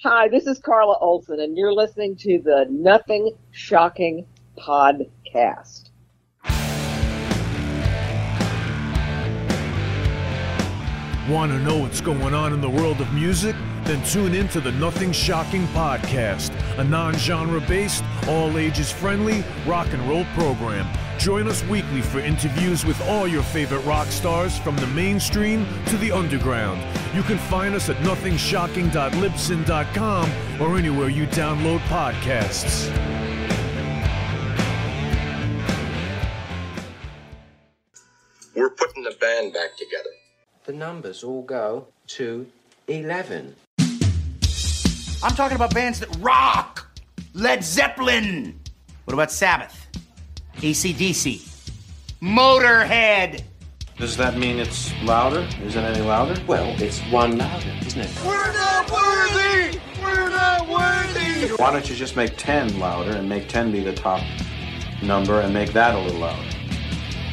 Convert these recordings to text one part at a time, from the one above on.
Hi, this is Carla Olson, and you're listening to the Nothing Shocking podcast. Want to know what's going on in the world of music? Then tune in to the Nothing Shocking podcast, a non-genre based, all-ages friendly rock and roll program. Join us weekly for interviews with all your favorite rock stars from the mainstream to the underground. You can find us at nothingshocking.libsyn.com or anywhere you download podcasts. We're putting the band back together. The numbers all go to 11. I'm talking about bands that rock. Led Zeppelin. What about Sabbath? AC/DC. Motorhead. Does that mean it's louder? Is it any louder? Well, it's one louder, isn't it? We're not worthy! We're not worthy! Why don't you just make 10 louder and make 10 be the top number and make that a little louder?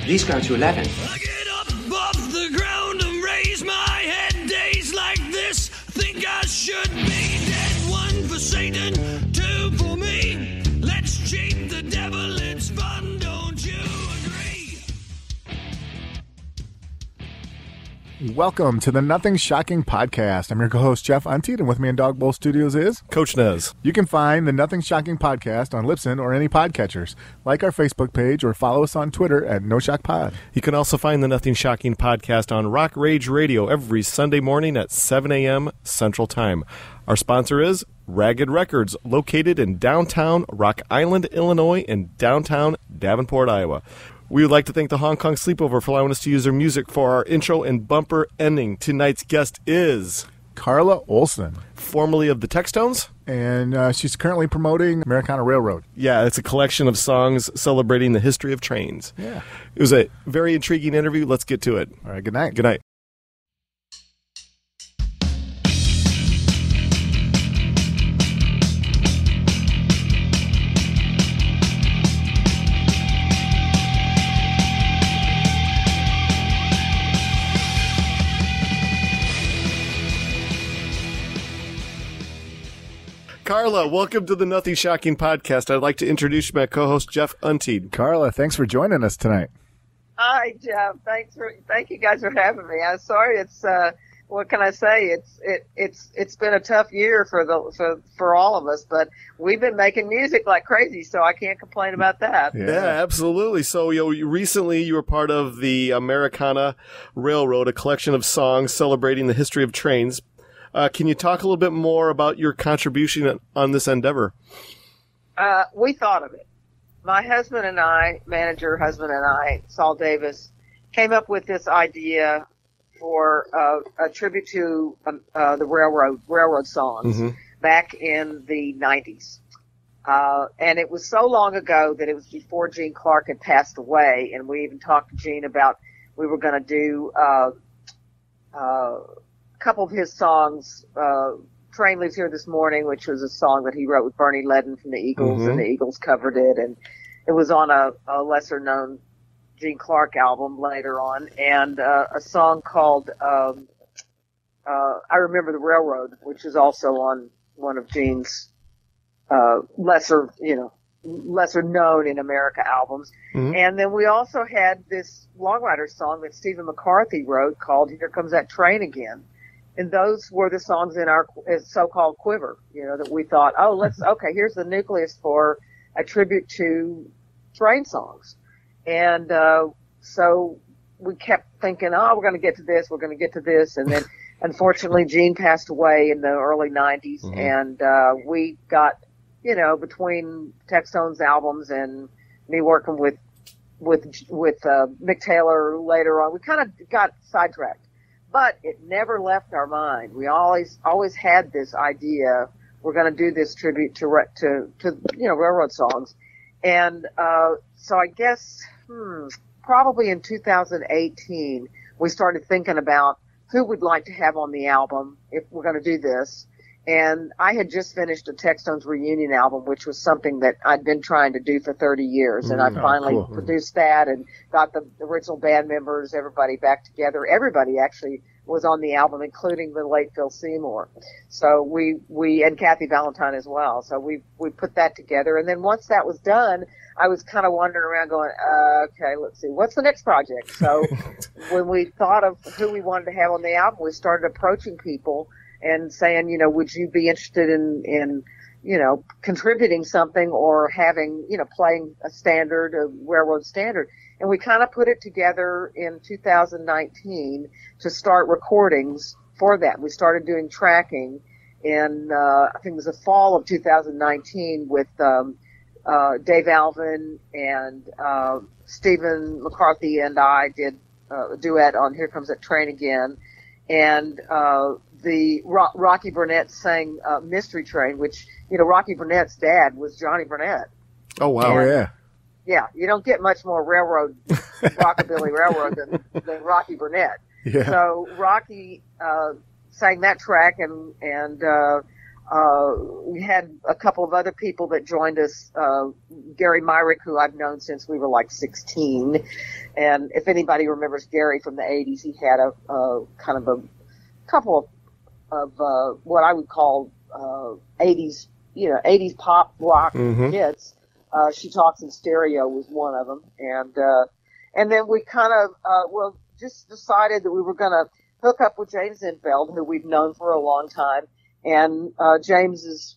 These go to 11. I get up off the ground and raise my head. Days like this, think I should be dead. One for Satan, two for me. Let's cheat the devil, it's fun, don't you agree? Welcome to the Nothing Shocking podcast. I'm your co-host, Jeff Untied, and with me in Dog Bowl Studios is Coach Nez. You can find the Nothing Shocking podcast on Libsyn or any podcatchers. Like our Facebook page or follow us on Twitter at NoShockPod. You can also find the Nothing Shocking podcast on Rock Rage Radio every Sunday morning at 7 a.m. Central Time. Our sponsor is Ragged Records, located in downtown Rock Island, Illinois, and downtown Davenport, Iowa. We would like to thank the Hong Kong Sleepover for allowing us to use their music for our intro and bumper ending. Tonight's guest is Carla Olson, formerly of the Textones. And she's currently promoting Americana Railroad. Yeah, it's a collection of songs celebrating the history of trains. Yeah. It was a very intriguing interview. Let's get to it. All right, good night. Good night. Carla, welcome to the Nothing Shocking podcast. I'd like to introduce my co-host, Jeff Untied. Carla, thanks for joining us tonight. Hi, Jeff. Thank you guys for having me. I'm sorry. It's what can I say? It's been a tough year for all of us, but we've been making music like crazy, so I can't complain about that. Yeah, absolutely. So, recently you were part of the Americana Railroad, a collection of songs celebrating the history of trains. Can you talk a little bit more about your contribution on this endeavor? We thought of it. My husband and I, Saul Davis, came up with this idea for a tribute to the railroad songs back in the 90s. And it was so long ago that it was before Gene Clark had passed away, and we even talked to Gene about we were going to do couple of his songs, Train Leaves Here This Morning, which was a song that he wrote with Bernie Ledden from the Eagles, and the Eagles covered it, and it was on a lesser known Gene Clark album later on, and a song called I Remember the Railroad, which is also on one of Gene's lesser known in America albums. And then we also had this Longrider song that Stephen McCarthy wrote called Here Comes That Train Again. And those were the songs in our so-called quiver, that we thought, here's the nucleus for a tribute to train songs. And so we kept thinking, we're going to get to this. And then, unfortunately, Gene passed away in the early 90s. And we got, between Textones albums and me working with Mick Taylor later on, we kind of got sidetracked. But it never left our mind. We always had this idea, we're going to do this tribute to railroad songs. And so I guess probably in 2018 we started thinking about who we'd like to have on the album if we're going to do this. And I had just finished a Textones reunion album, which was something that I'd been trying to do for 30 years. And I finally produced that and got the original band members, everybody back together. Everybody actually was on the album, including the late Phil Seymour. So we and Kathy Valentine as well. So we put that together. And then once that was done, I was kind of wandering around going, okay, let's see, what's the next project? So when we thought of who we wanted to have on the album, we started approaching people and saying, you know, would you be interested in you know, contributing something or having, you know, playing a standard, a railroad standard. And we kind of put it together in 2019 to start recordings for that. We started doing tracking in, I think it was the fall of 2019 with, Dave Alvin and, Stephen McCarthy and I did a duet on Here Comes That Train Again. And, the Rocky Burnett sang, Mystery Train, which, you know, Rocky Burnett's dad was Johnny Burnett. Oh, wow. And, yeah. Yeah, you don't get much more railroad, rockabilly railroad than Rocky Burnett. Yeah. So Rocky, sang that track and, we had a couple of other people that joined us, Gary Myrick, who I've known since we were like 16. And if anybody remembers Gary from the 80s, he had a kind of a couple of what I would call, 80s, you know, 80s pop rock hits. She Talks in Stereo was one of them. And then we kind of, just decided that we were going to hook up with James Infeld, who we've known for a long time. And, James is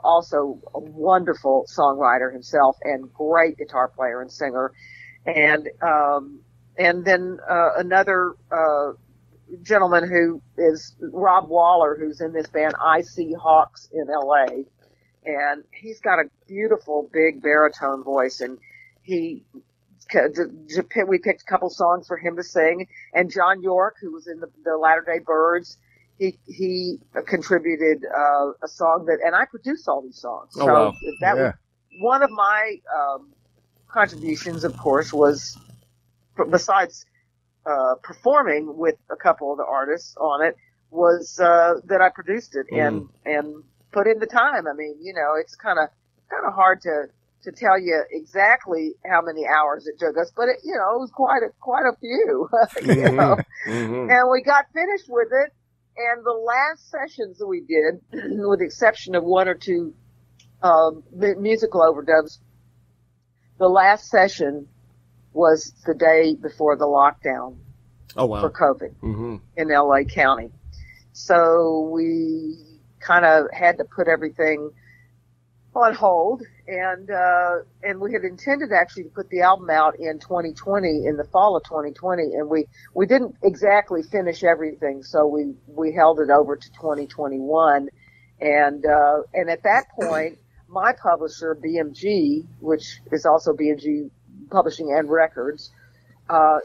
also a wonderful songwriter himself and great guitar player and singer. And then, another, gentleman who is Rob Waller, who's in this band I See Hawks in LA. And he's got a beautiful big baritone voice, and we picked a couple songs for him to sing. And John York, who was in the Latter Day Birds, he contributed a song and I produced all these songs. Oh, wow. That was one of my contributions, of course, was besides performing with a couple of the artists on it, was that I produced it and put in the time. I mean, you know, it's kind of hard to tell you exactly how many hours it took us, but it was quite a few, you know. And we got finished with it. And the last sessions that we did, with the exception of one or two musical overdubs, the last session was the day before the lockdown for COVID in LA County. So we kind of had to put everything on hold, and we had intended actually to put the album out in 2020, in the fall of 2020, and we didn't exactly finish everything, so we held it over to 2021, and at that point, my publisher, BMG, which is also BMG Publishing and Records,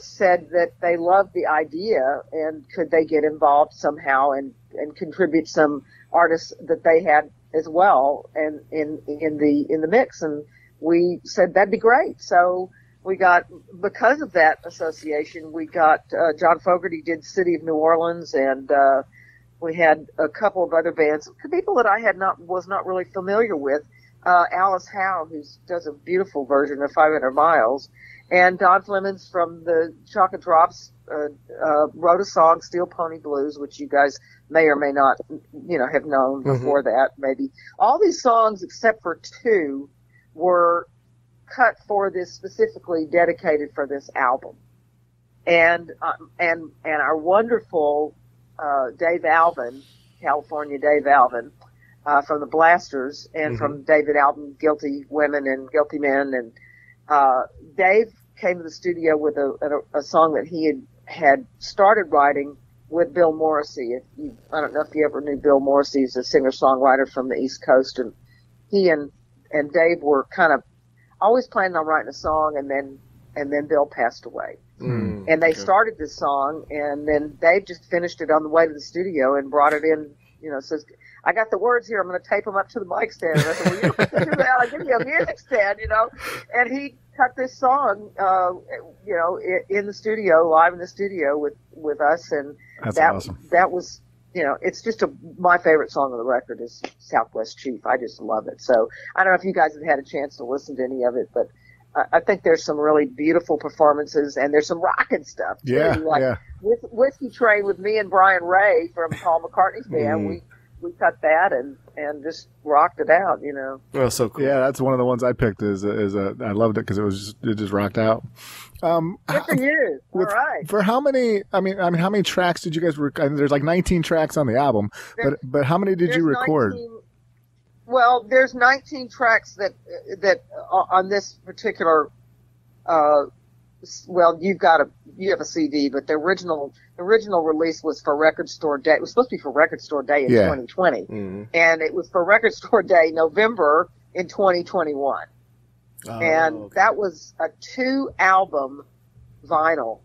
said that they loved the idea and could they get involved somehow and contribute some artists that they had as well and in the mix. And we said that'd be great. So we got, because of that association, we got John Fogerty did City of New Orleans, and we had a couple of other bands, people that I was not really familiar with. Alice Howe, who does a beautiful version of 500 Miles, and Don Flemons from the Chocolate Drops wrote a song, Steel Pony Blues, which you guys may or may not, have known before that, maybe. All these songs, except for two, were cut for this, specifically dedicated for this album. And our wonderful Dave Alvin, California Dave Alvin, from the Blasters, and from David Alvin, Guilty Women and Guilty Men, and Dave came to the studio with a song that he had started writing with Bill Morrissey. I don't know if you ever knew Bill Morrissey. He's a singer-songwriter from the East Coast, and he and Dave were kind of always planning on writing a song, and then Bill passed away. And they started this song, and then Dave just finished it on the way to the studio and brought it in, says, I got the words here, I'm going to tape them up to the mic stand. And I said, well, you don't have to do that, I'll give you a music stand, And he cut this song, in the studio, live in the studio with us, and that's awesome. That was, it's just my favorite song on the record is Southwest Chief. I just love it. So I don't know if you guys have had a chance to listen to any of it, but I think there's some really beautiful performances, and there's some rocking stuff too. Yeah, like Whiskey Train with me and Brian Ray from Paul McCartney's band. We cut that and just rocked it out, you know. Oh, so cool. Yeah, that's one of the ones I picked. I loved it because it just rocked out. Good for you. All right. For how many? I mean, how many tracks did you guys? There's like 19 tracks on the album, but how many did you record? 19, well, there's 19 tracks that on this particular. Well, you have a CD, but the original release was for Record Store Day. It was supposed to be for Record Store Day in 2020, and it was for Record Store Day November in 2021. And that was a 2-album vinyl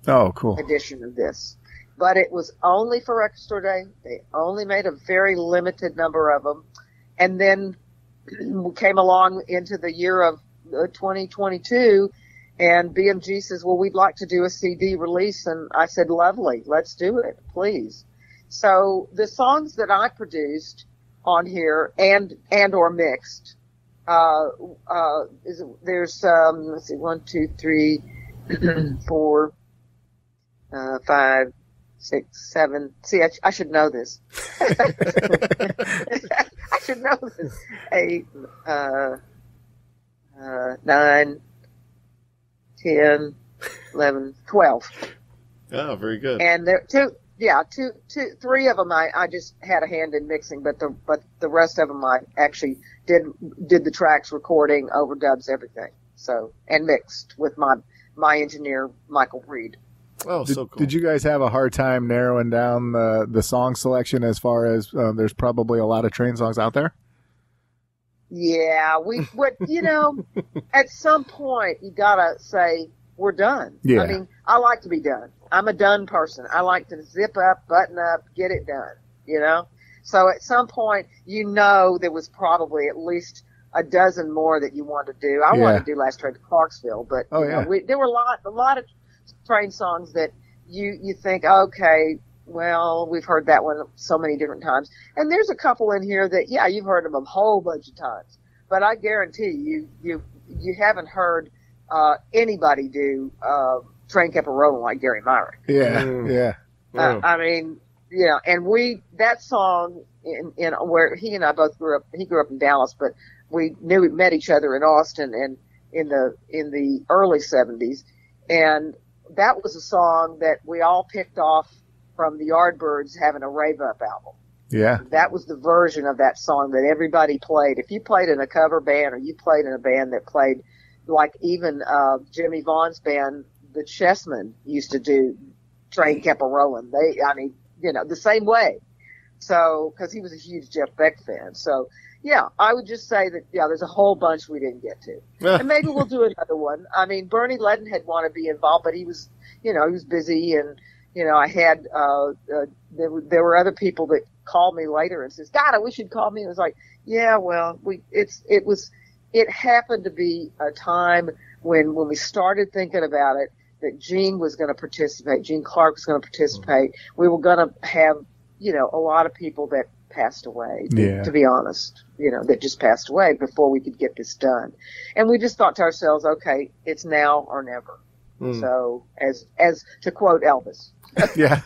edition of this. But it was only for Record Store Day. They only made a very limited number of them. And then we came along into the year of 2022, and BMG says, well, we'd like to do a CD release. And I said, lovely, let's do it, please. So the songs that I produced on here and or mixed, there's, let's see, 1, 2, 3, 4, 5, 6, 7. See, I should know this. I should know this. 8, 9, 10, 11, 12. Oh, very good. And there three of them I just had a hand in mixing, but the rest of them I actually did the tracks, recording, overdubs, everything. So, and mixed with my engineer, Michael Reed. Oh, so cool. Did you guys have a hard time narrowing down the song selection as far as there's probably a lot of Train songs out there? Yeah, at some point you gotta say we're done. Yeah. I mean, I like to be done. I'm a done person. I like to zip up, button up, get it done, you know? So at some point, there was probably at least a dozen more that you wanted to do. I wanted to do Last Train to Clarksville, but there were a lot of Train songs that you think, okay, well, we've heard that one so many different times. And there's a couple in here that, you've heard them a whole bunch of times. But I guarantee you haven't heard anybody do Train Kept a Rolling like Gary Myrick. Yeah. I mean, and that song in where he and I both grew up. He grew up in Dallas, but we met each other in Austin and in the early 70s. And that was a song that we all picked off from the Yardbirds having a Rave Up album. Yeah. That was the version of that song that everybody played. If you played in a cover band or you played in a band that played, like even Jimmy Vaughn's band, the Chessmen, used to do Train Kept a Rolling. The same way. So, because he was a huge Jeff Beck fan. So, I would just say that, there's a whole bunch we didn't get to. And maybe we'll do another one. I mean, Bernie Leadenhead wanted to be involved, but he was busy, and, I had, there were other people that called me later and says, God, I wish you'd call me. And it was like, it happened to be a time when we started thinking about it, that Gene was going to participate, Gene Clark was going to participate. We were going to have, a lot of people that passed away, to be honest, that just passed away before we could get this done. And we just thought to ourselves, okay, it's now or never. So as to quote Elvis. Yeah.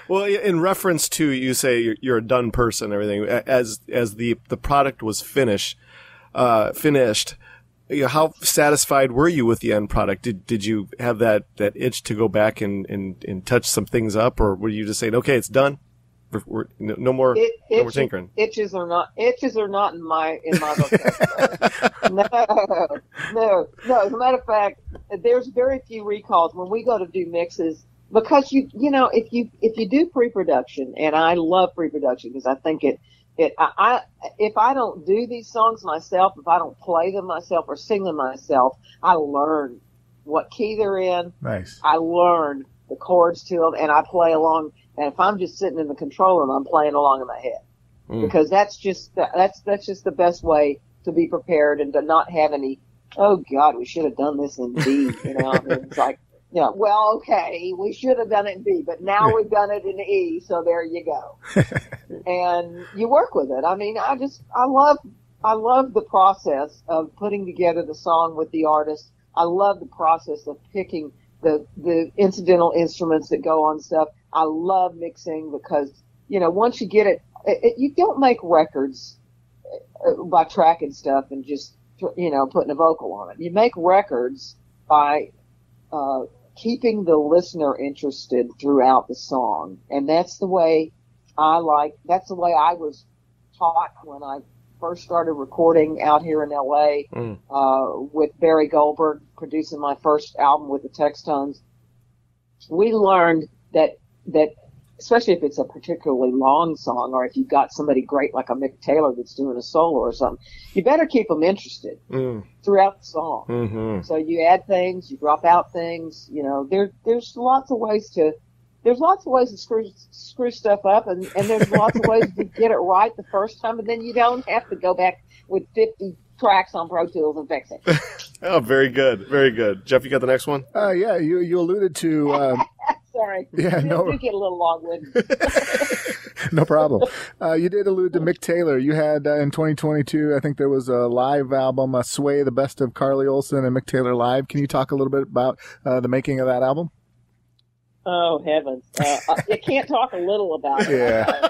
Well, in reference to, you say you're a done person, everything, as the product was finished, how satisfied were you with the end product? Did you have that itch to go back and touch some things up, or were you just saying, okay, it's done? No more tinkering. Itches are not in my vocabulary. No. As a matter of fact, there's very few recalls when we go to do mixes, because if you do pre-production, and I love pre-production because I think if I don't do these songs myself, if I don't play them myself or sing them myself, I learn what key they're in. Nice. I learn the chords to them, and I play along. And if I'm just sitting in the control room, I'm playing along in my head, because that's just the best way to be prepared and to not have any, oh God, we should have done this in B. It's like, well, okay, we should have done it in B, but now we've done it in E, so there you go. And you work with it. I mean, I love the process of putting together the song with the artist. I love the process of picking the incidental instruments that go on stuff. I love mixing because, you know, once you get it, you don't make records by tracking stuff and just, you know, putting a vocal on it. You make records by keeping the listener interested throughout the song. And that's the way I was taught when I first started recording out here in LA, with Barry Goldberg producing my first album with the Textones. We learned that especially if it's a particularly long song, or if you've got somebody great like a Mick Taylor that's doing a solo or something, you better keep them interested throughout the song. Mm-hmm. So you add things, you drop out things, you know, there's lots of ways to screw stuff up, and there's lots of ways to get it right the first time, and then you don't have to go back with 50 tracks on Pro Tools and fix it. Oh, very good. Very good. Jeff, you got the next one? Yeah, you alluded to... Sorry. Yeah, you do get a little long-winded. No problem. You did allude to Mick Taylor. You had, in 2022, I think there was a live album, Sway, the best of Carla Olson and Mick Taylor live. Can you talk a little bit about the making of that album? Oh, heavens. You can't talk a little about it. Yeah.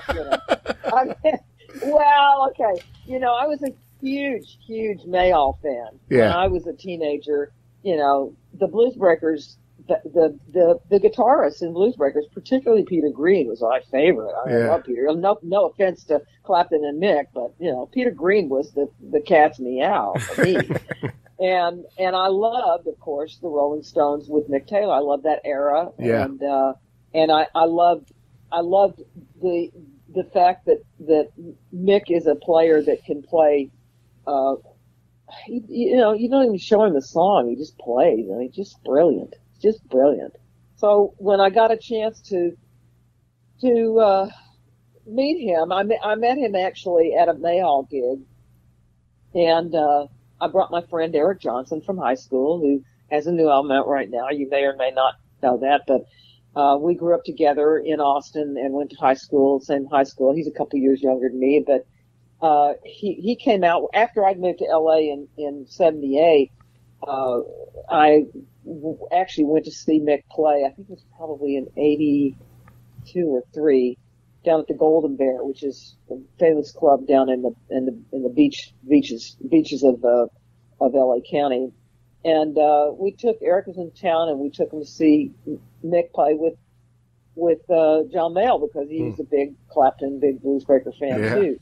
Well, okay. You know, I was a huge, huge Mayall fan. Yeah. When I was a teenager, you know, the Blues Breakers, the guitarist in Blues Breakers, particularly Peter Green, was my favorite. I love Peter. No offense to Clapton and Mick, but, you know, Peter Green was the cat's meow for me. And I loved, of course, the Rolling Stones with Mick Taylor. I loved that era. Yeah. And I loved the fact that Mick is a player that can play, you know, you don't even show him the song. He just plays, and he's just brilliant. Just brilliant. So when I got a chance to meet him, I met him actually at a Mayall gig, and I brought my friend Eric Johnson from high school, who has a new album out right now. You may or may not know that, but we grew up together in Austin and went to high school, same high school. He's a couple years younger than me, but he came out after I'd moved to LA in 78. I actually went to see Mick play. I think it was probably in 82 or 3 down at the Golden Bear, which is a famous club down in the beaches of LA County. And Eric was in town, and we took him to see Mick play with John Mayall, because he was a big Clapton, big Blues Breaker fan too.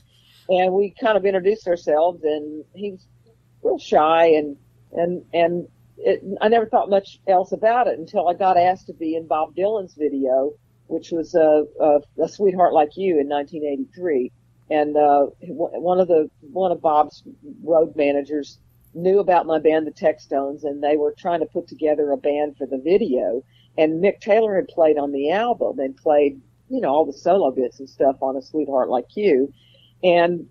And we kind of introduced ourselves, and he was real shy, and I never thought much else about it until I got asked to be in Bob Dylan's video, which was a Sweetheart Like You in 1983. And one of Bob's road managers knew about my band, the Textones, and they were trying to put together a band for the video. And Mick Taylor had played on the album and played, you know, all the solo bits and stuff on A Sweetheart Like You. And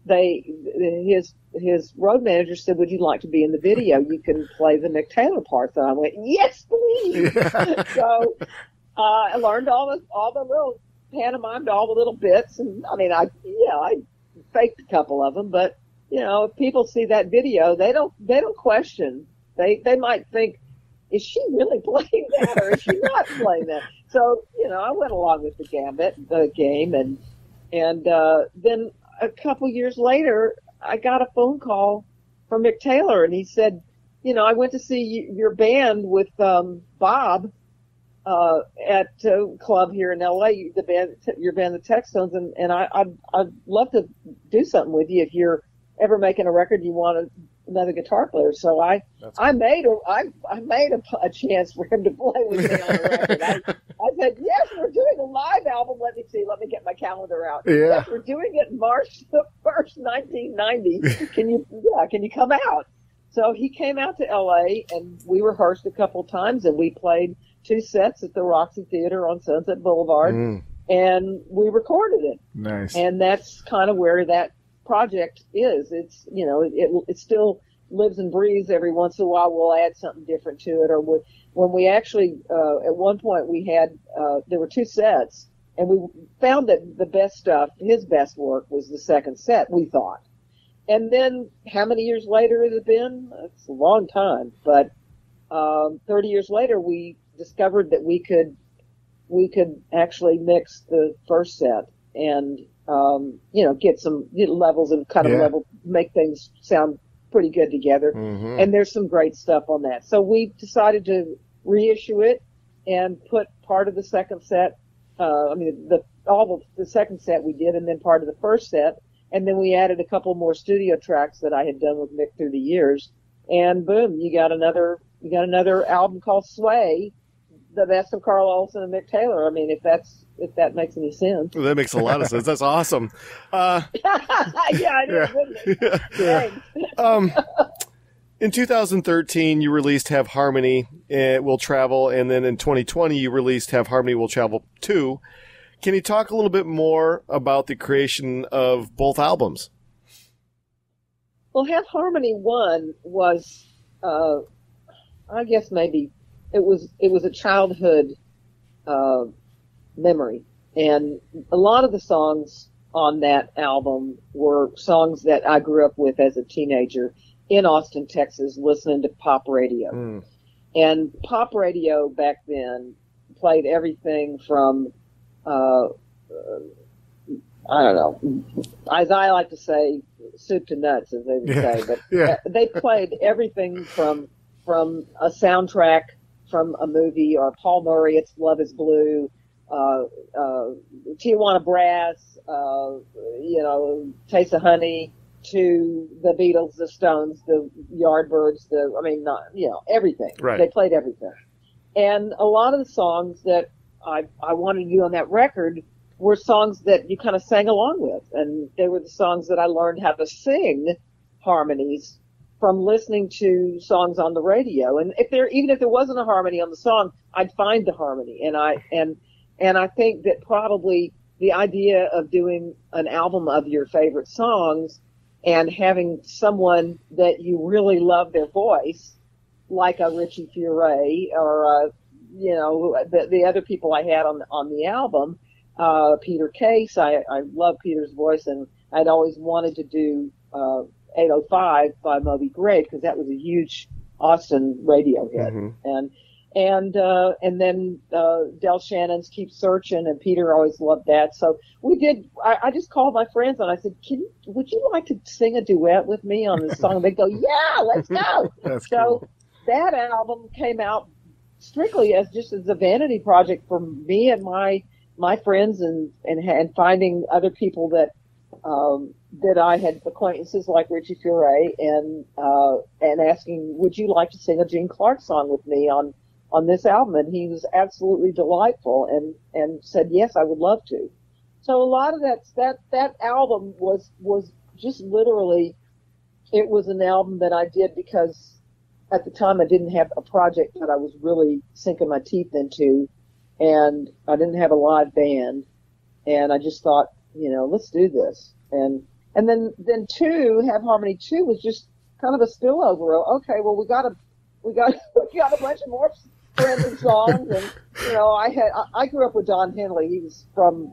his road manager said, "Would you like to be in the video? You can play the Mick Taylor parts." And I went, "Yes, please." So I learned all the little, pantomimed all the little bits, and I mean, I faked a couple of them, but you know, if people see that video, they don't question. They might think, is she really playing that, or is she not playing that? So, you know, I went along with the game, and then a couple years later, I got a phone call from Mick Taylor, and he said, you know, I went to see your band with Bob at a club here in LA, your band, the Textones, and I'd love to do something with you if you're ever making a record you want another guitar player. So I made a chance for him to play with me on the record. I said, yes, we're doing a live album. Let me get my calendar out. Yeah. Yes, we're doing it March the 1st, 1990. Can you come out? So he came out to LA, and we rehearsed a couple times, and we played 2 sets at the Roxy Theater on Sunset Boulevard, and we recorded it. Nice. And that's kind of where that project is. It's, you know, it still lives and breathes. Every once in a while we'll add something different to it, or when we actually at one point we had there were 2 sets, and we found that the best stuff, his best work, was the second set, we thought. And then how many years later has it been? It's a long time, but 30 years later, we discovered that we could actually mix the first set and, get some levels and cut them level, make things sound pretty good together. Mm-hmm. And there's some great stuff on that. So we decided to reissue it and put part of the second set, the second set we did, and then part of the first set. And then we added a couple more studio tracks that I had done with Mick through the years. And boom, you got another album called Sway, the best of Carla Olson and Mick Taylor. I mean, if that makes any sense. Well, that makes a lot of sense. That's awesome. Yeah, I know, wouldn't it? Thanks. In 2013, you released Have Harmony Will Travel, and then in 2020, you released Have Harmony Will Travel 2. Can you talk a little bit more about the creation of both albums? Well, Have Harmony 1 was, I guess maybe it was a childhood memory, and a lot of the songs on that album were songs that I grew up with as a teenager in Austin, Texas, listening to pop radio. Mm. And pop radio back then played everything from, I don't know, as I like to say, soup to nuts, as they would say. But they played everything from a soundtrack from a movie, or Paul Murray, It's Love Is Blue, Tijuana Brass, Taste of Honey, to the Beatles, the Stones, the Yardbirds, everything. Right. They played everything. And a lot of the songs that I wanted to do on that record were songs that you kind of sang along with. And they were the songs that I learned how to sing harmonies from listening to songs on the radio. And even if there wasn't a harmony on the song, I'd find the harmony. And I think that probably the idea of doing an album of your favorite songs and having someone that you really love their voice, like a Richie Furay or, the other people I had on the album, Peter Case. I love Peter's voice, and I'd always wanted to do 805 by Moby Grape, because that was a huge Austin radio hit. Mm-hmm. And then Del Shannon's Keep Searching, and Peter always loved that. So we did. I just called my friends and I said, would you like to sing a duet with me on this song? And they go, yeah, let's go. That's so cool. That album came out strictly as a vanity project for me and my friends, and finding other people that I had acquaintances like Richie Furay, and asking, would you like to sing a Gene Clark song with me on this album? And he was absolutely delightful and said, yes, I would love to. So a lot of that album was just literally, it was an album that I did because at the time I didn't have a project that I was really sinking my teeth into, and I didn't have a live band, and I just thought, let's do this. And then Have Harmony 2 was just kind of a spillover. Okay, well, we got a bunch of more friends and songs, and I grew up with Don Henley. He was from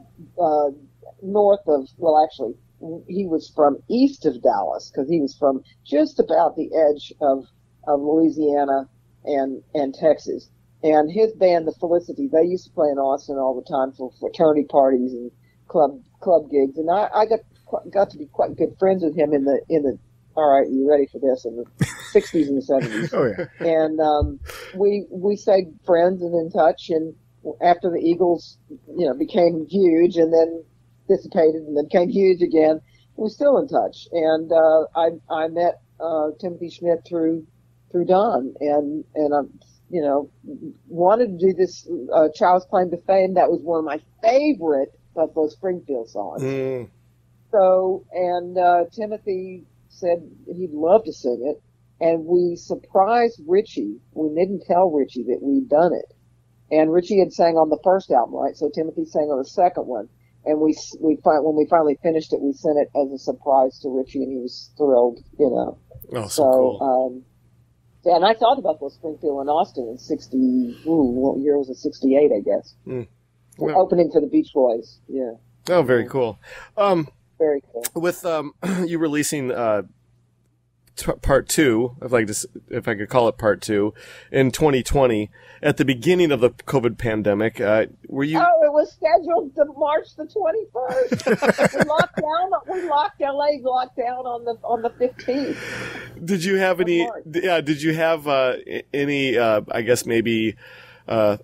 he was from east of Dallas, because he was from just about the edge of Louisiana and Texas. And his band, the Felicity, they used to play in Austin all the time for fraternity parties and club gigs. And I got to be quite good friends with him in the all right, you ready for this? In the 60s and the 70s. Oh, yeah. And we stayed friends and in touch. And after the Eagles, became huge and then dissipated and then became huge again, we're still in touch. And I met Timothy Schmidt through Don, and I wanted to do this Child's Claim to Fame. That was one of my favorite Buffalo Springfield songs. Mm. So, and Timothy said he'd love to sing it, and we surprised Richie. We didn't tell Richie that we'd done it, and Richie had sang on the first album, right? So Timothy sang on the second one, and when we finally finished it, we sent it as a surprise to Richie, and he was thrilled, Oh, so cool. And I thought about those Springfield and Austin in 60. What year was it? 68, I guess. Mm. Well, opening for the Beach Boys. Yeah. Oh, very cool. Very cool. With you releasing part two, if I could call it part two, in 2020 at the beginning of the COVID pandemic. Were you? Oh, it was scheduled to March the 21st. we locked LA locked down on the 15th. Did you have any? Yeah. Did you have any? I guess maybe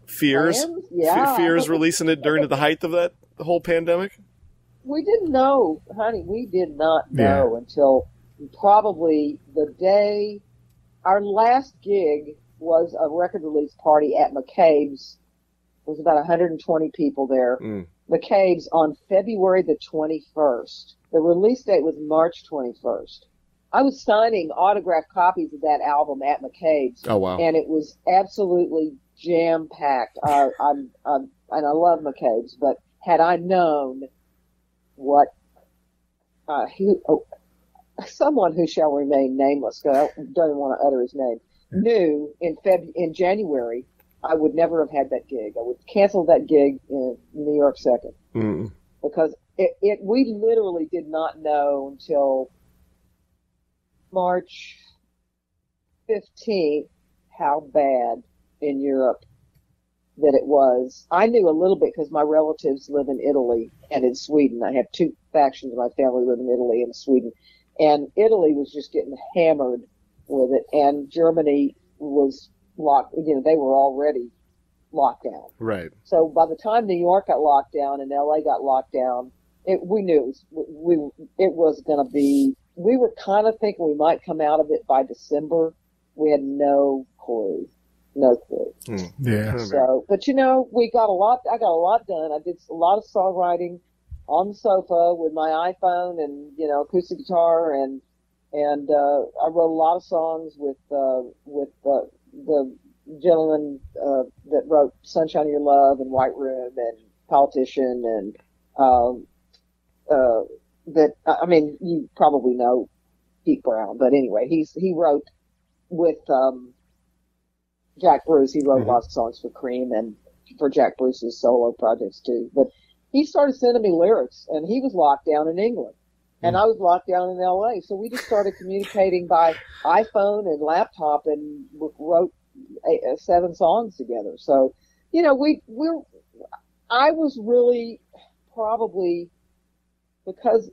fears. Plans? Yeah. Fears releasing it during the height of that whole pandemic. We didn't know, honey. We did not know until probably the day. Our last gig was a record release party at McCabe's. There was about 120 people there. McCabe's on February the 21st. The release date was March 21st. I was signing autographed copies of that album at McCabe's. Oh, wow. And it was absolutely jam-packed. And I love McCabe's, but had I known what someone who shall remain nameless, because I don't even want to utter his name, knew in January I would never have had that gig. I would cancel that gig in New York 2nd. Because we literally did not know until March 15th how bad in Europe that it was. I knew a little bit because my relatives live in Italy and in Sweden. I have two factions of my family live in Italy and Sweden. And Italy was just getting hammered with it. And Germany was locked, they were already locked down. Right. So by the time New York got locked down and LA got locked down, we knew it was going to be, we were kind of thinking we might come out of it by December. We had no clue. No clue. Yeah. So, but I got a lot done. I did a lot of songwriting on the sofa with my iPhone and, acoustic guitar and I wrote a lot of songs with the gentleman, that wrote Sunshine of Your Love and White Room and Politician and, you probably know Pete Brown, but anyway, he wrote with, Jack Bruce. He wrote lots of songs for Cream and for Jack Bruce's solo projects too. But he started sending me lyrics, and he was locked down in England, and I was locked down in LA. So we just started communicating by iPhone and laptop, and wrote 7 songs together. So, I was really probably because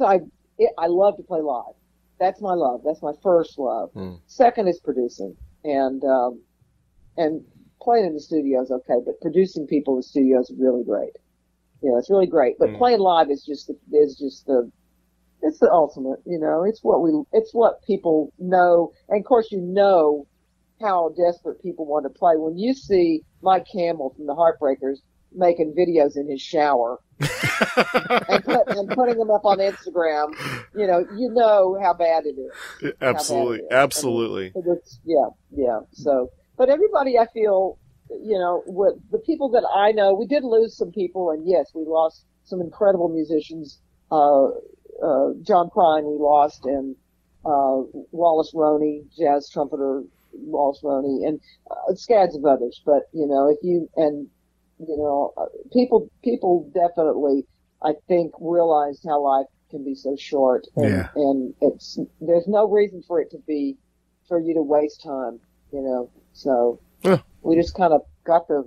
I love to play live. That's my love. That's my first love. Second is producing, and playing in the studio is okay, but producing people in the studio is really great. It's really great. But playing live is just the ultimate. It's what people know, and of course how desperate people want to play. When you see Mike Campbell from the Heartbreakers making videos in his shower and putting them up on Instagram, you know how bad it is. Absolutely, absolutely. Yeah. So, but everybody, I feel, with the people that I know, we did lose some people, and yes, we lost some incredible musicians. John Prine we lost, and Wallace Roney, jazz trumpeter Wallace Roney, and scads of others. But people definitely, I think, realized how life can be so short, and there's no reason for you to waste time, So we just kind of got the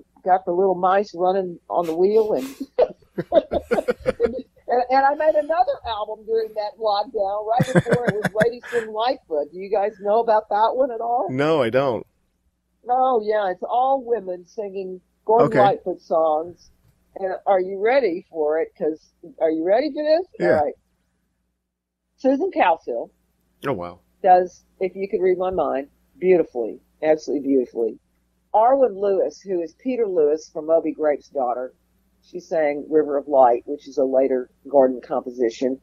little mice running on the wheel, and and I made another album during that lockdown right before it was Lady Sing Lightfoot. Do you guys know about that one at all? No, I don't. Oh yeah, it's all women singing Gordon Lightfoot songs. And are you ready for it? Are you ready for this? Yeah. All right. Susan Cowsill. Oh wow. Does If You Could Read My Mind beautifully, absolutely beautifully. Arwen Lewis, who is Peter Lewis from Moby Grape's daughter, she sang River of Light, which is a later Gordon composition.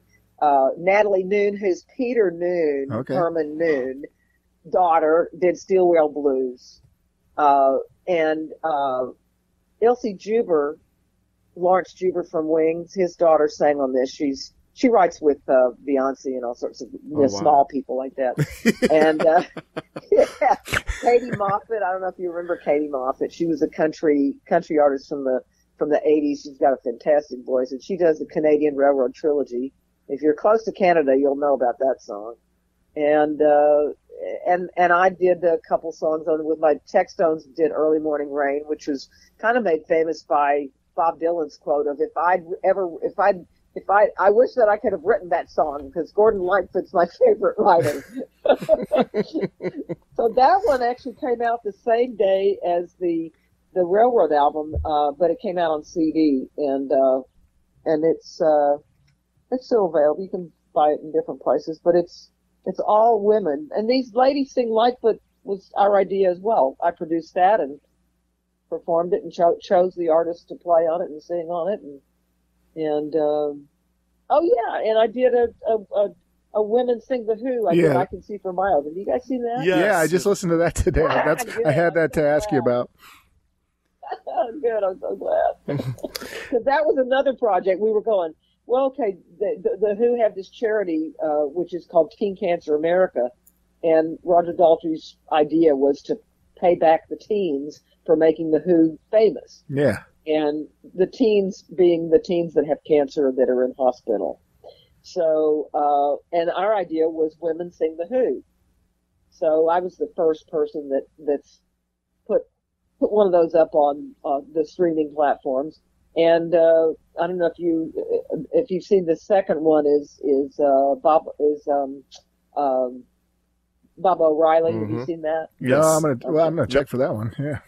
Natalie Noon, who's Peter Noon, Herman Noon, daughter, did Steel Wheel Blues. And Ilse Juber, Lawrence Juber from Wings, his daughter sang on this. She writes with Beyonce and all sorts of small people like that. And Katie Moffitt, I don't know if you remember Katie Moffitt. She was a country artist from the 80s. She's got a fantastic voice, and she does the Canadian Railroad Trilogy. If you're close to Canada, you'll know about that song. and I did a couple songs on it with my Textones. Did Early Morning Rain, which was kind of made famous by Bob Dylan's quote of I wish that I could have written that song because Gordon Lightfoot's my favorite writer. So that one actually came out the same day as the Railroad album, but it came out on CD, and it's still available. You can buy it in different places, but it's all women, and these ladies sing Lightfoot was our idea as well. I produced that and performed it and chose the artists to play on it and sing on it, and and I did a Women Sing the Who. I did I Can See for Miles. Have you guys seen that? Yes. Yeah, I just listened to that today. I had that to ask you about. Good, I'm so glad. Because that was another project. We were going, well, okay, the Who have this charity, which is called Teen Cancer America, and Roger Daltrey's idea was to pay back the teens for making the Who famous. Yeah. And the teens being the teens that have cancer that are in hospital. So, and our idea was Women Sing the Who. So I was the first person that's put one of those up on the streaming platforms. And I don't know if you've seen the second one is Bob O'Reilly. Mm-hmm. Have you seen that? Yeah, I'm gonna check for that one. Yeah.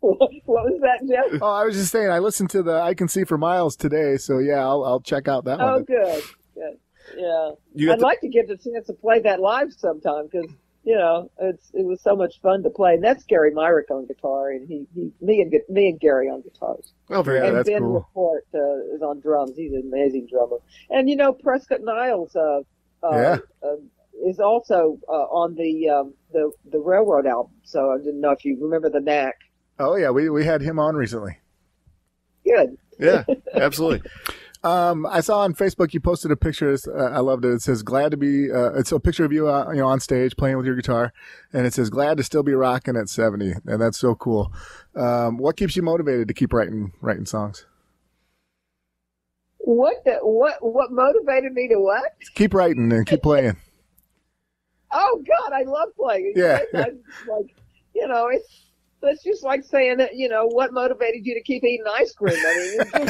What was that, Jeff? Oh, I was just saying I listened to the I Can See for Miles today, so yeah, I'll check out that one. Oh, good. Yeah. I'd like to get the chance to play that live sometime because it was so much fun to play. And that's Gary Myrick on guitar, and me and Gary on guitars. Oh, very good. And That's Ben cool. Laporte is on drums. He's an amazing drummer. And Prescott Niles is also on the Railroad album. So I didn't know if you remember the Knack. Oh yeah, we had him on recently. Good. Yeah, absolutely. I saw on Facebook you posted a picture. I loved it. It says "Glad to be." It's a picture of you, on stage playing with your guitar, and it says "Glad to still be rocking at 70," and that's so cool. What keeps you motivated to keep writing songs? What motivated me to what? Keep writing and keep playing. Oh God, I love playing. Yeah. It's just like saying that, what motivated you to keep eating ice cream? I mean,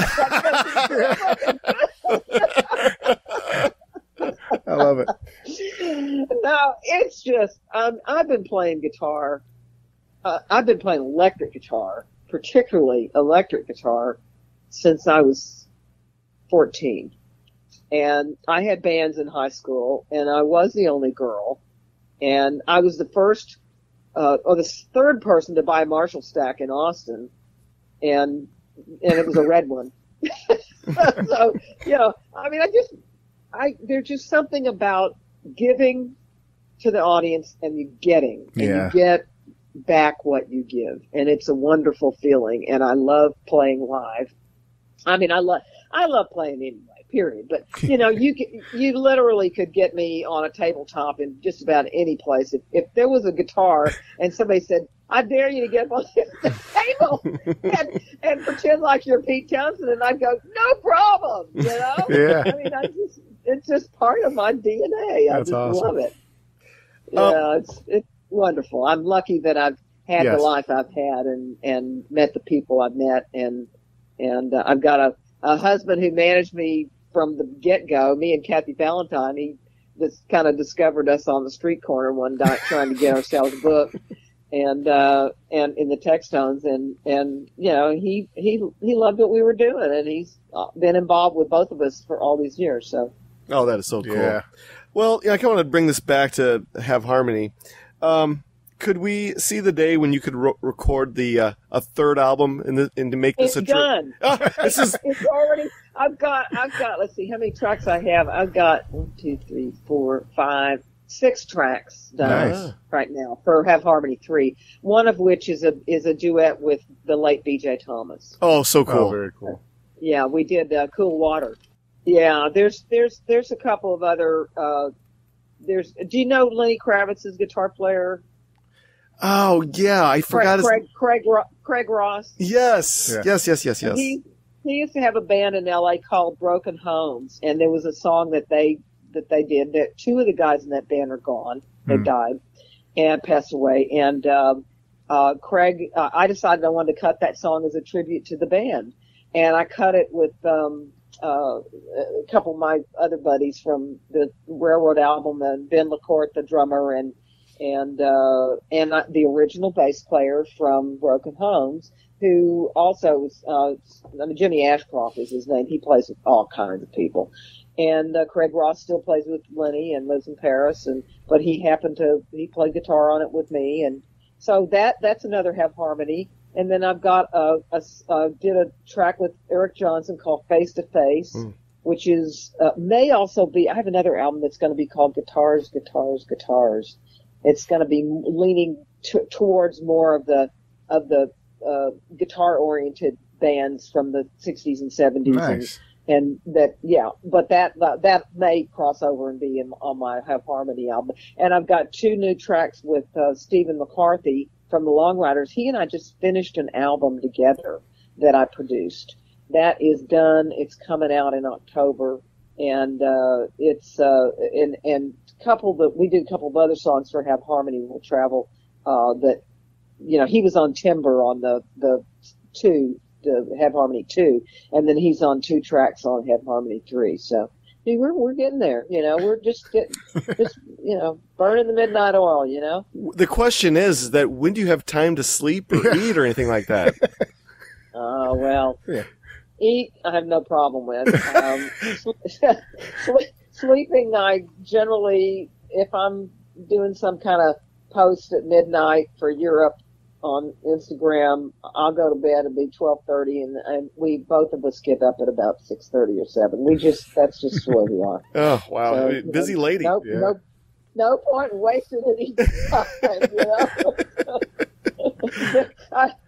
I love it. No, it's just, I've been playing guitar. I've been playing electric guitar, particularly electric guitar, since I was 14. And I had bands in high school, and I was the only girl. And I was the first the third person to buy a Marshall stack in Austin, and it was a red one. So, there's just something about giving to the audience and you you get back what you give, and it's a wonderful feeling, and I love playing live. I mean, I love playing anyway. Period. But you literally could get me on a tabletop in just about any place. If there was a guitar and somebody said, "I dare you to get up on the table and pretend like you're Pete Townsend," and I'd go, "No problem." Yeah. I mean, it's just part of my DNA. That's awesome. Love it. Yeah, it's wonderful. I'm lucky that I've had the life I've had and met the people I've met, and I've got a husband who managed me from the get-go. Me and Kathy Valentine, he just kind of discovered us on the street corner one night trying to get ourselves booked, and in the Textones, and he loved what we were doing, and he's been involved with both of us for all these years. So. Oh, that is so cool. Yeah. Well, I kind of want to bring this back to Have Harmony. Could we see the day when you could record a third album and to make this it's done. This is. It's already. I've got. Let's see how many tracks I have. I've got 1, 2, 3, 4, 5, 6 tracks done right now for Have Harmony 3. One of which is a duet with the late B.J. Thomas. Oh, so cool! Oh, very cool. Yeah, we did Cool Water. Yeah, there's a couple of other. Do you know Lenny Kravitz's guitar player? Oh yeah, I forgot Craig Ross. Yes, yeah. Yes. He used to have a band in L.A. called Broken Homes, and there was a song that they that they did. That 2 of the guys in that band are gone. They died and passed away. And Craig, I decided I wanted to cut that song as a tribute to the band, and I cut it with a couple of my other buddies from the Railroad album, and Ben LaCourte, the drummer, and the original bass player from Broken Homes, who also was, Jimmy Ashcroft is his name. He plays with all kinds of people. And Craig Ross still plays with Lenny and lives in Paris, but he played guitar on it with me, and so that's another Have Harmony. And then I've got did a track with Eric Johnson called Face to Face, which is may also be. I have another album that's going to be called Guitars, Guitars, Guitars. It's going to be leaning towards more of the guitar oriented bands from the 60s and 70s. Nice. And that, yeah, but that may cross over and be on my Have Harmony album. And I've got 2 new tracks with Stephen McCarthy from the Long Riders. He and I just finished an album together that I produced. That is done. It's coming out in October, and it's and we did a couple of other songs for Have Harmony Will Travel. That he was on Timber on the 2. The Have Harmony 2, and then he's on 2 tracks on Have Harmony 3. So we're getting there. We're just burning the midnight oil. The question is that when do you have time to sleep or eat or anything like that? Eat I have no problem with. Sleeping, I generally, if I'm doing some kind of post at midnight for Europe on Instagram, I'll go to bed at 12:30, and we both of us get up at about 6:30 or 7. That's just the way we are. Oh wow, so, busy lady. No point in wasting any time.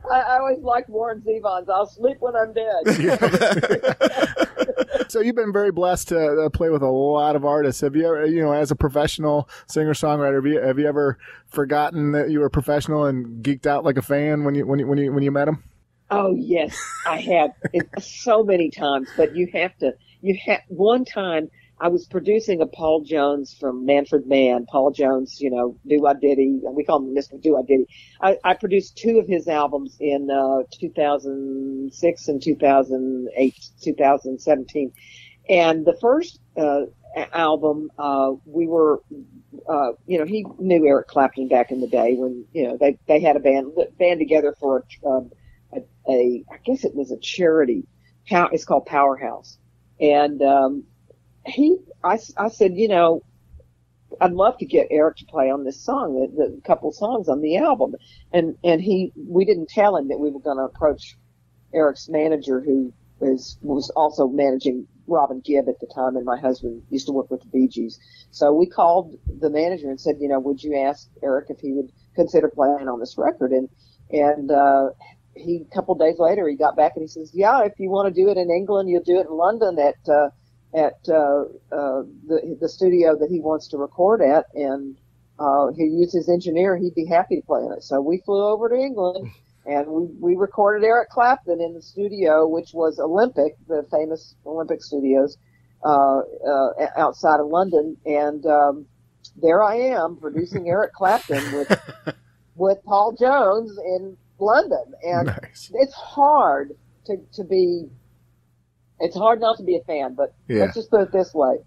I always liked Warren Zevon's. I'll sleep when I'm dead. So you've been very blessed to play with a lot of artists. Have you ever, as a professional singer-songwriter, have you ever forgotten that you were professional and geeked out like a fan when you met them? Oh yes, I have. So many times. But one time I was producing a Paul Jones from Manfred Mann. Paul Jones, Do-Wah-Diddy. We call him Mr. Do-Wah-Diddy. I produced 2 of his albums in 2006 and 2017. And the first album, we were, he knew Eric Clapton back in the day when, they had a band together for I guess it was a charity. It's called Powerhouse. And I said, I'd love to get Eric to play on this song, the couple songs on the album. And we didn't tell him that we were going to approach Eric's manager, who was also managing Robin Gibb at the time, and my husband used to work with the Bee Gees. So we called the manager and said, would you ask Eric if he would consider playing on this record? And a couple days later, he got back and he says, yeah, if you want to do it in England, you'll do it in London at the studio that he wants to record at, and he used his engineer. He'd be happy to play on it. So we flew over to England, and we recorded Eric Clapton in the studio, which was Olympic, the famous Olympic studios outside of London. And there I am producing Eric Clapton with Paul Jones in London. And nice. It's hard to be. It's hard not to be a fan, but let's just put it this way.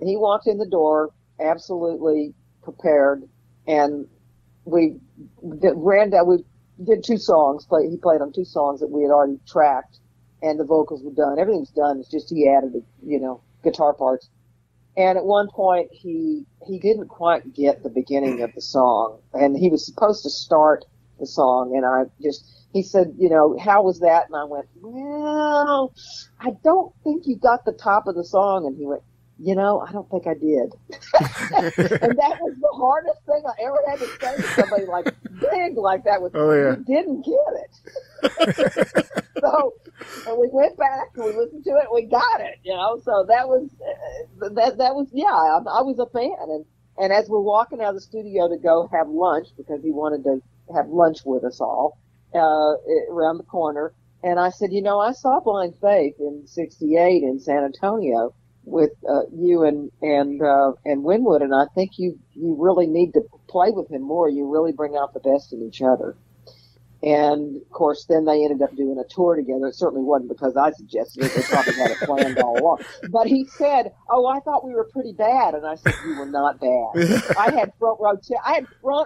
He walked in the door absolutely prepared, and we did 2 songs. He played on 2 songs that we had already tracked, and the vocals were done. Everything was done. It's just he added, guitar parts. And at one point, he didn't quite get the beginning of the song, and he was supposed to start the song, and he said, how was that? And I went, well, I don't think you got the top of the song. And he went, I don't think I did. And that was the hardest thing I ever had to say to somebody big like that. You didn't get it. So and we went back and we listened to it and we got it, So that was, I was a fan. And as we're walking out of the studio to go have lunch, because he wanted to have lunch with us all, around the corner, and I said, I saw Blind Faith in '68 in San Antonio. you and Winwood, and I think you really need to play with him more. You really bring out the best in each other. And of course, then they ended up doing a tour together. It certainly wasn't because I suggested it. They probably had it planned all along. But he said, "Oh, I thought we were pretty bad," and I said, "You were not bad. I had front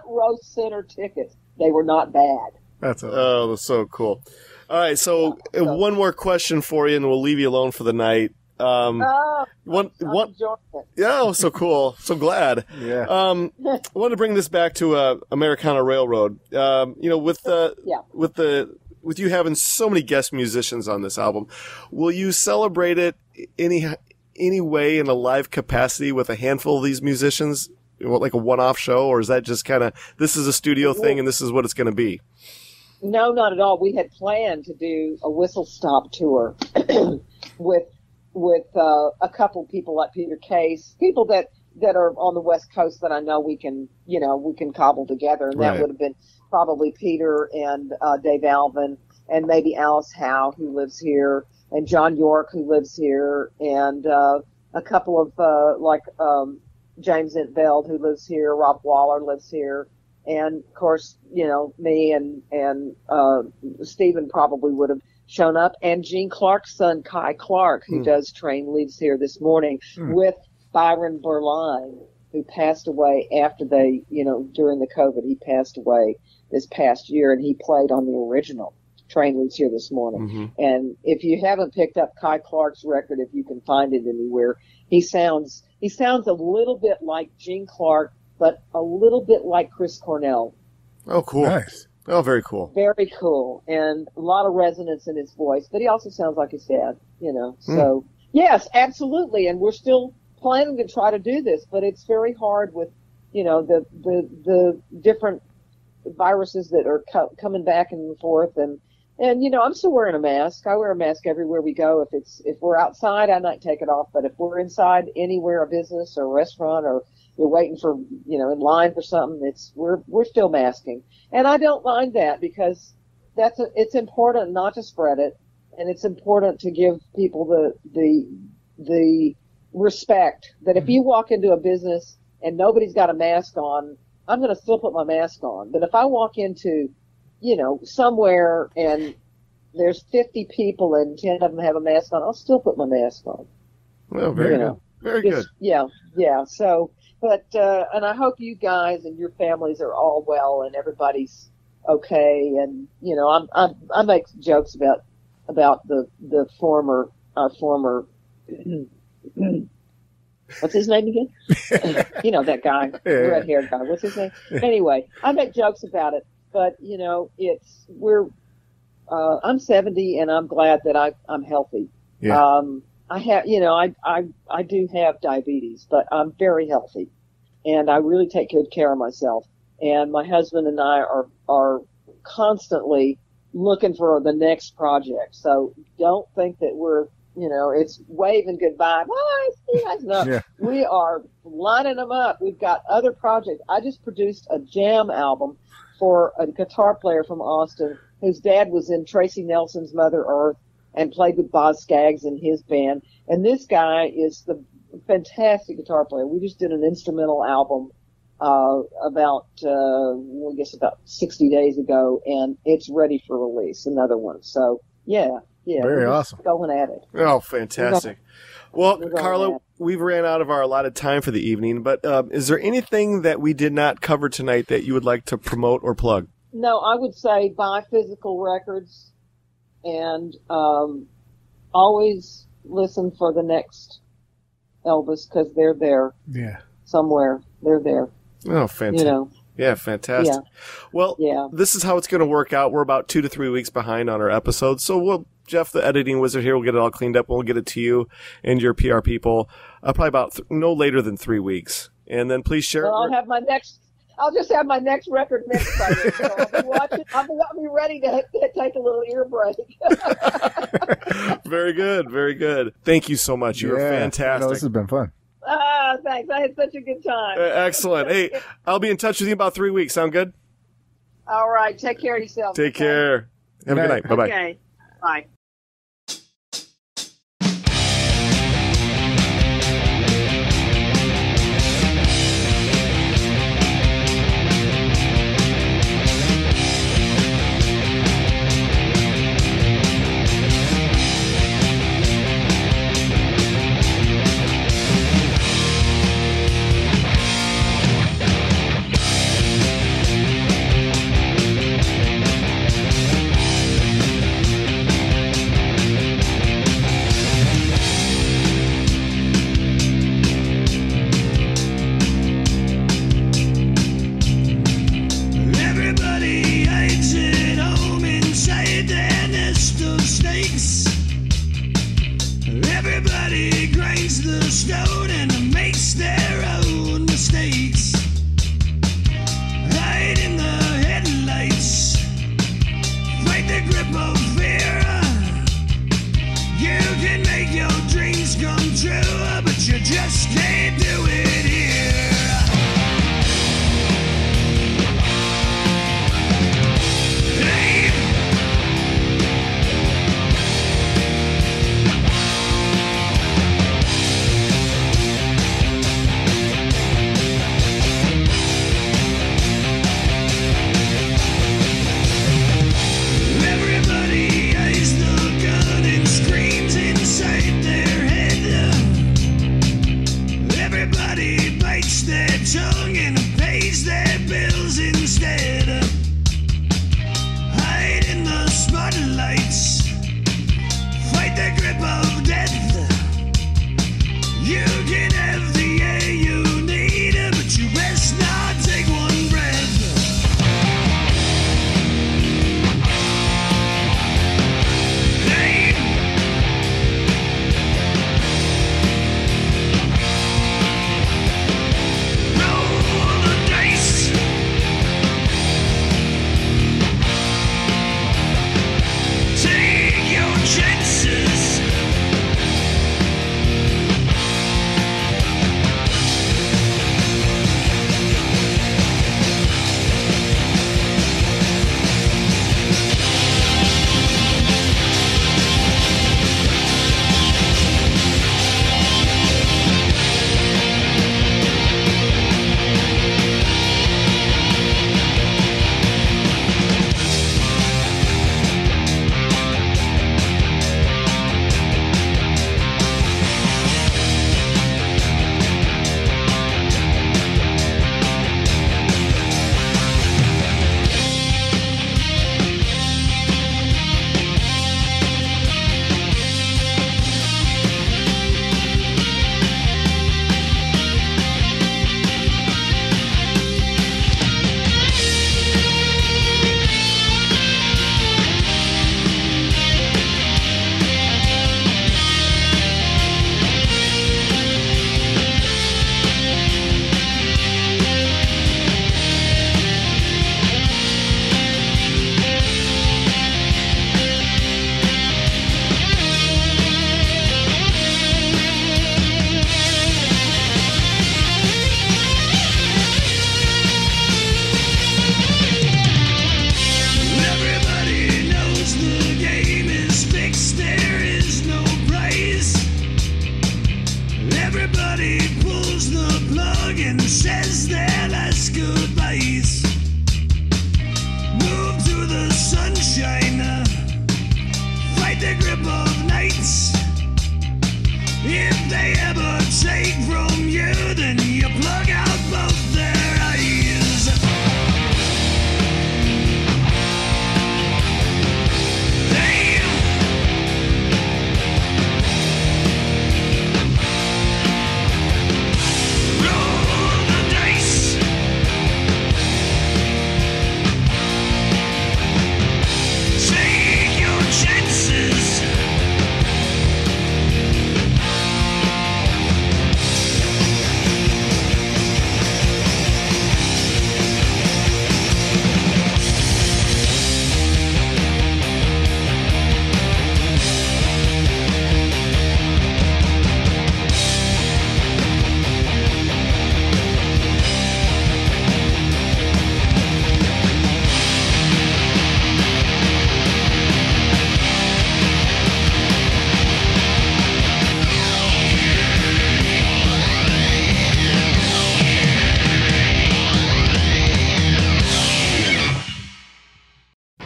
row center tickets. They were not bad." That's so cool. All right, so one more question for you, and we'll leave you alone for the night. So cool. So glad. Yeah. I wanted to bring this back to Americana Railroad. With you having so many guest musicians on this album, will you celebrate it any way in a live capacity with a handful of these musicians, like a one-off show, or is that just kind of this is a studio thing and this is what it's going to be? No, not at all. We had planned to do a whistle stop tour with a couple people like Peter Case, people that are on the West Coast that I know we can cobble together, and that would have been probably Peter and Dave Alvin, and maybe Alice Howe, who lives here, and John York, who lives here, and a couple of James Intveld, who lives here, Rob Waller lives here, and of course, me and Stephen probably would have shown up, and Gene Clark's son, Kai Clark, who does train, leaves here this morning with Byron Berline, who passed away after during the COVID. He passed away this past year, and he played on the original Train Leaves Here this morning. Mm-hmm. And if you haven't picked up Kai Clark's record, if you can find it anywhere, he sounds a little bit like Gene Clark, but a little bit like Chris Cornell. Oh, cool. Nice. Oh, very cool. Very cool. And a lot of resonance in his voice, but he also sounds like his dad, So, yes, absolutely. And we're still planning to try to do this, but it's very hard with, the different viruses that are coming back and forth. And I'm still wearing a mask. I wear a mask everywhere we go. If we're outside, I might take it off. But if we're inside anywhere, a business or a restaurant, or you're waiting for, in line for something, we're still masking. And I don't mind that, because it's important not to spread it, and it's important to give people the respect that if you walk into a business and nobody's got a mask on, I'm going to still put my mask on. But if I walk into, somewhere and there's 50 people and 10 of them have a mask on, I'll still put my mask on. Well, very good. Very good. Yeah. So, but, and I hope you guys and your families are all well and everybody's okay. And, I make jokes about our former, what's his name again? That guy, red-haired guy. What's his name? Anyway, I make jokes about it, but, I'm 70 and I'm glad that I'm healthy. Yeah. I have, I do have diabetes, but I'm very healthy, and I really take good care of myself. And my husband and I are constantly looking for the next project. So don't think that we're, it's waving goodbye. Bye, see you guys. No, yeah. We are lining them up. We've got other projects. I just produced a jam album for a guitar player from Austin whose dad was in Tracy Nelson's Mother Earth and played with Boz Scaggs in his band. And this guy is the fantastic guitar player. We just did an instrumental album about 60 days ago, and it's ready for release, another one. So, yeah. Very awesome. Going at it. Oh, fantastic. Well, Carla, we've ran out of our allotted time for the evening, but is there anything that we did not cover tonight that you would like to promote or plug? No, I would say buy physical records and always listen for the next Elvis, because they're there. Yeah. Somewhere. They're there. Oh, fantastic. Yeah, fantastic. Yeah. Well, this is how it's going to work out. We're about 2 to 3 weeks behind on our episodes, so Jeff, the editing wizard here, will get it all cleaned up, and we'll get it to you and your PR people probably about no later than 3 weeks. And then please share. Well, I'll just have my next record next Friday. So I'll be watching. I'll be ready to take a little ear break. Very good. Very good. Thank you so much. You were fantastic. This has been fun. Thanks. I had such a good time. Excellent. Hey, I'll be in touch with you in about 3 weeks. Sound good? All right. Take care of yourself. Take care. Have a good night. Bye-bye. Okay. Bye. but you just can't do it here. Hey. Everybody eyes the gun and screams inside their head. Everybody bites their tongue and pays their bills instead. Hide in the spotlights, fight the grip of death. You can have the air you need, but you best not take one breath. Hey. Roll the dice. Take your chances. Everybody knows the game is fixed, there is no prize. Everybody pulls the plug and says their last goodbyes. Move to the sunshine, fight the grip of nights. If they ever take from you, then you plug out both their eyes. Hey. Roll the dice. Take your chances.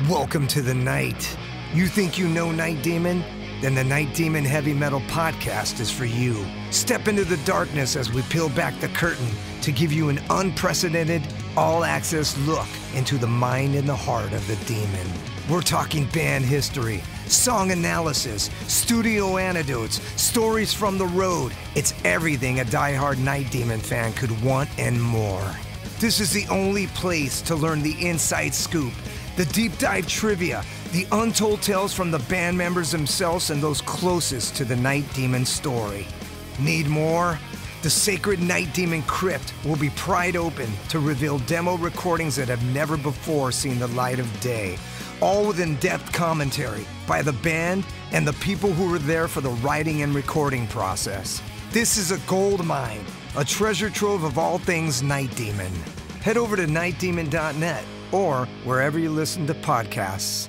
Welcome to the night. You think you know Night Demon? Then the Night Demon Heavy Metal Podcast is for you. Step into the darkness as we peel back the curtain to give you an unprecedented, all-access look into the mind and the heart of the demon. We're talking band history, song analysis, studio anecdotes, stories from the road. It's everything a diehard Night Demon fan could want and more. This is the only place to learn the inside scoop, the deep dive trivia, the untold tales from the band members themselves and those closest to the Night Demon story. Need more? The sacred Night Demon Crypt will be pried open to reveal demo recordings that have never before seen the light of day, all with in-depth commentary by the band and the people who were there for the writing and recording process. This is a gold mine, a treasure trove of all things Night Demon. Head over to nightdemon.net or wherever you listen to podcasts.